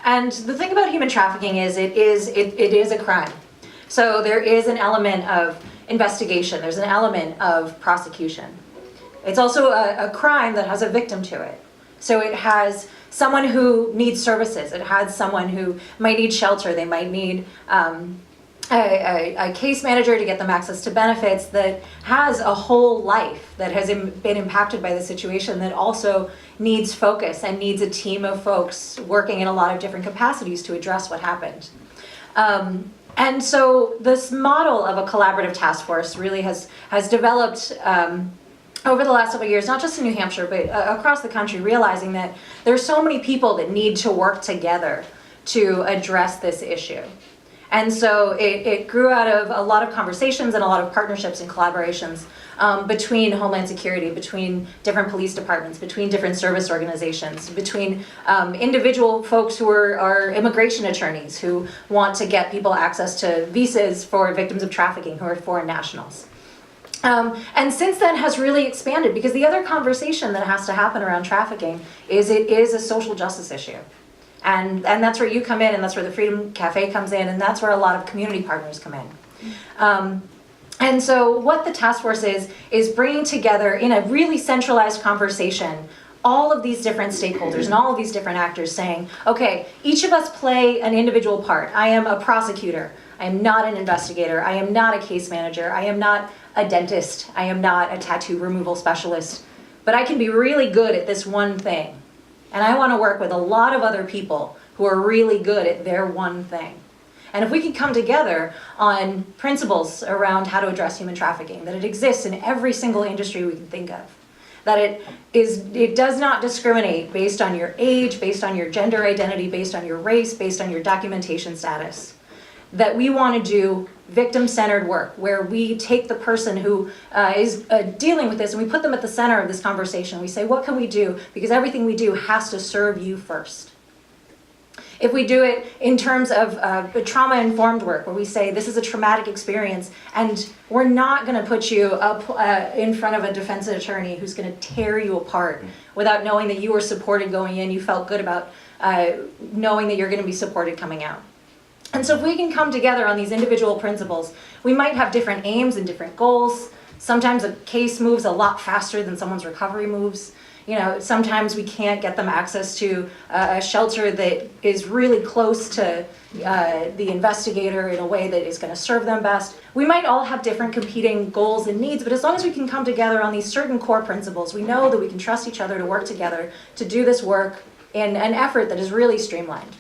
And the thing about human trafficking is it is a crime. So there is an element of investigation. There's an element of prosecution. It's also a crime that has a victim to it. So it has someone who needs services. It has someone who might need shelter. They might need a case manager to get them access to benefits, that has a whole life that has been impacted by the situation, that also needs focus and needs a team of folks working in a lot of different capacities to address what happened. And so this model of a collaborative task force really has developed over the last several years, not just in New Hampshire, but across the country, realizing that there's so many people that need to work together to address this issue. And so it grew out of a lot of conversations and a lot of partnerships and collaborations between Homeland Security, between different police departments, between different service organizations, between individual folks who are immigration attorneys who want to get people access to visas for victims of trafficking who are foreign nationals. And since then has really expanded, because the other conversation that has to happen around trafficking is it is a social justice issue. And that's where you come in, and that's where the Freedom Cafe comes in, and that's where a lot of community partners come in. And so what the task force is bringing together in a really centralized conversation all of these different stakeholders and all of these different actors saying, okay, each of us play an individual part. I am a prosecutor. I am not an investigator. I am not a case manager. I am not a dentist. I am not a tattoo removal specialist. But I can be really good at this one thing. And I want to work with a lot of other people who are really good at their one thing. And if we can come together on principles around how to address human trafficking, that it exists in every single industry we can think of, that it does not discriminate based on your age, based on your gender identity, based on your race, based on your documentation status, that we want to do victim-centered work where we take the person who is dealing with this and we put them at the center of this conversation. We say, what can we do? Because everything we do has to serve you first. If we do it in terms of trauma-informed work, where we say this is a traumatic experience and we're not going to put you up in front of a defense attorney who's going to tear you apart without knowing that you were supported going in, you felt good about knowing that you're going to be supported coming out. And so if we can come together on these individual principles, we might have different aims and different goals. Sometimes a case moves a lot faster than someone's recovery moves. You know, sometimes we can't get them access to a shelter that is really close to the investigator in a way that is going to serve them best. We might all have different competing goals and needs, but as long as we can come together on these certain core principles, we know that we can trust each other to work together to do this work in an effort that is really streamlined.